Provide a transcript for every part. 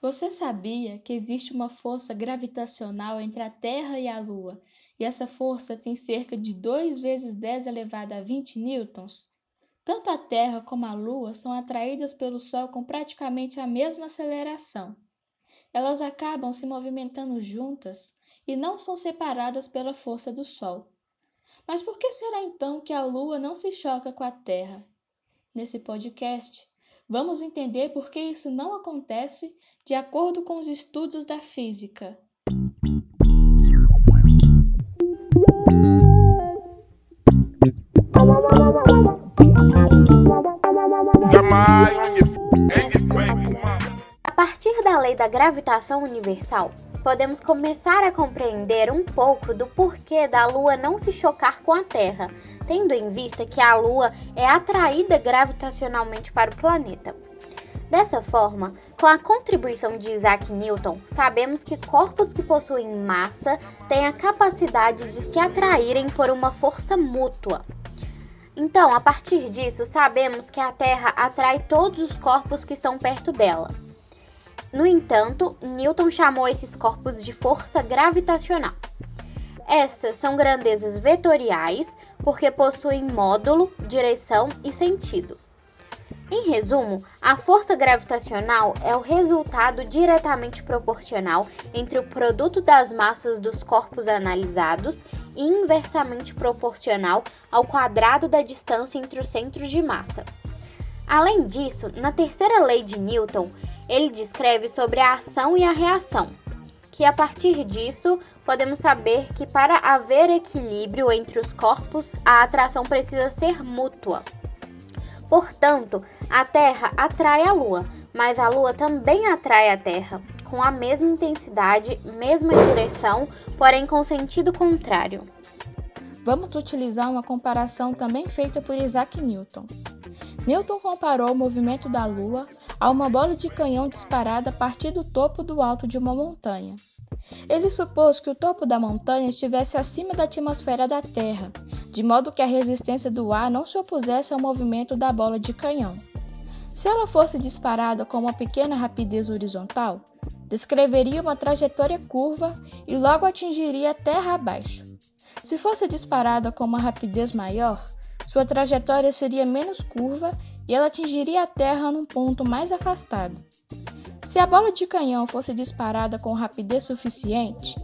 Você sabia que existe uma força gravitacional entre a Terra e a Lua, e essa força tem cerca de 2 vezes 10 elevada a 20 newtons? Tanto a Terra como a Lua são atraídas pelo Sol com praticamente a mesma aceleração. Elas acabam se movimentando juntas e não são separadas pela força do Sol. Mas por que será então que a Lua não se choca com a Terra? Nesse podcast, vamos entender por que isso não acontece de acordo com os estudos da física. A partir da lei da gravitação universal, podemos começar a compreender um pouco do porquê da Lua não se chocar com a Terra, tendo em vista que a Lua é atraída gravitacionalmente para o planeta. Dessa forma, com a contribuição de Isaac Newton, sabemos que corpos que possuem massa têm a capacidade de se atraírem por uma força mútua. Então, a partir disso, sabemos que a Terra atrai todos os corpos que estão perto dela. No entanto, Newton chamou esses corpos de força gravitacional. Essas são grandezas vetoriais porque possuem módulo, direção e sentido. Em resumo, a força gravitacional é o resultado diretamente proporcional entre o produto das massas dos corpos analisados e inversamente proporcional ao quadrado da distância entre os centros de massa. Além disso, na terceira lei de Newton, ele descreve sobre a ação e a reação, que a partir disso podemos saber que para haver equilíbrio entre os corpos, a atração precisa ser mútua. Portanto, a Terra atrai a Lua, mas a Lua também atrai a Terra, com a mesma intensidade, mesma direção, porém com sentido contrário. Vamos utilizar uma comparação também feita por Isaac Newton. Newton comparou o movimento da Lua a uma bola de canhão disparada a partir do topo do alto de uma montanha. Ele supôs que o topo da montanha estivesse acima da atmosfera da Terra, de modo que a resistência do ar não se opusesse ao movimento da bola de canhão. Se ela fosse disparada com uma pequena rapidez horizontal, descreveria uma trajetória curva e logo atingiria a Terra abaixo. Se fosse disparada com uma rapidez maior, sua trajetória seria menos curva e ela atingiria a Terra num ponto mais afastado. Se a bola de canhão fosse disparada com rapidez suficiente,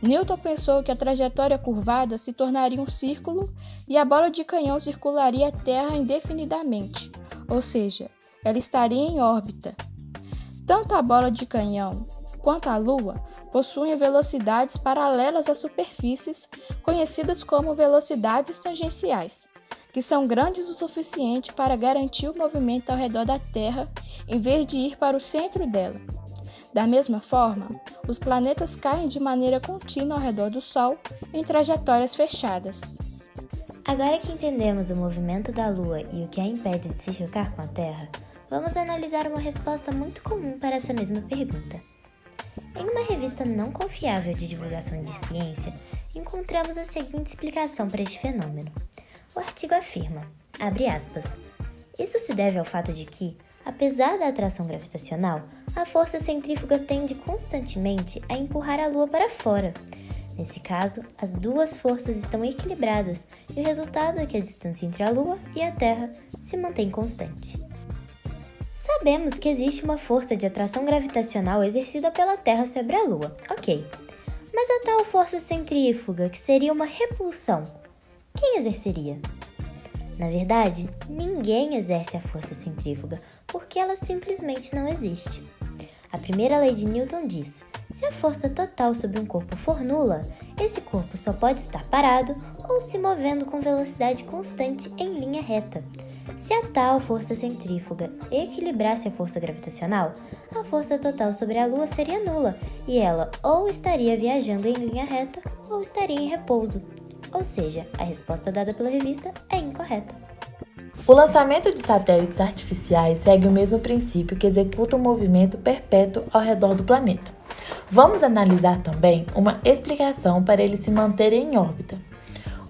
Newton pensou que a trajetória curvada se tornaria um círculo e a bola de canhão circularia a Terra indefinidamente, ou seja, ela estaria em órbita. Tanto a bola de canhão quanto a Lua possuem velocidades paralelas às superfícies, conhecidas como velocidades tangenciais, que são grandes o suficiente para garantir o movimento ao redor da Terra em vez de ir para o centro dela. Da mesma forma, os planetas caem de maneira contínua ao redor do Sol em trajetórias fechadas. Agora que entendemos o movimento da Lua e o que a impede de se chocar com a Terra, vamos analisar uma resposta muito comum para essa mesma pergunta. Em uma revista não confiável de divulgação de ciência, encontramos a seguinte explicação para este fenômeno. O artigo afirma, abre aspas, isso se deve ao fato de que, apesar da atração gravitacional, a força centrífuga tende constantemente a empurrar a Lua para fora. Nesse caso, as duas forças estão equilibradas e o resultado é que a distância entre a Lua e a Terra se mantém constante. Sabemos que existe uma força de atração gravitacional exercida pela Terra sobre a Lua, ok. Mas a tal força centrífuga, que seria uma repulsão, quem exerceria? Na verdade, ninguém exerce a força centrífuga, porque ela simplesmente não existe. A primeira lei de Newton diz: se a força total sobre um corpo for nula, esse corpo só pode estar parado ou se movendo com velocidade constante em linha reta. Se a tal força centrífuga equilibrasse a força gravitacional, a força total sobre a Lua seria nula e ela ou estaria viajando em linha reta ou estaria em repouso. Ou seja, a resposta dada pela revista é incorreta. O lançamento de satélites artificiais segue o mesmo princípio que executa um movimento perpétuo ao redor do planeta. Vamos analisar também uma explicação para eles se manterem em órbita.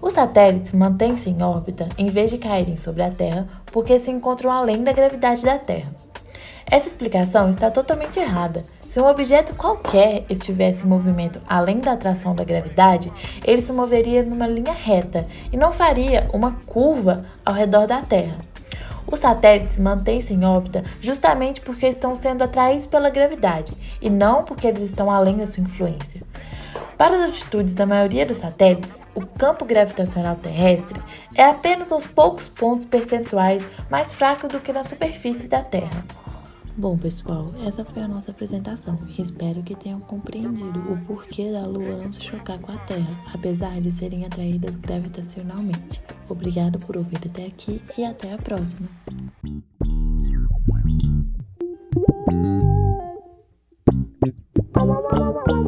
Os satélites mantêm-se em órbita em vez de caírem sobre a Terra porque se encontram além da gravidade da Terra. Essa explicação está totalmente errada. Se um objeto qualquer estivesse em movimento além da atração da gravidade, ele se moveria numa linha reta e não faria uma curva ao redor da Terra. Os satélites mantêm-se em órbita justamente porque estão sendo atraídos pela gravidade e não porque eles estão além da sua influência. Para as altitudes da maioria dos satélites, o campo gravitacional terrestre é apenas uns poucos pontos percentuais mais fraco do que na superfície da Terra. Bom, pessoal, essa foi a nossa apresentação e espero que tenham compreendido o porquê da Lua não se chocar com a Terra, apesar de serem atraídas gravitacionalmente. Obrigado por ouvir até aqui e até a próxima! Música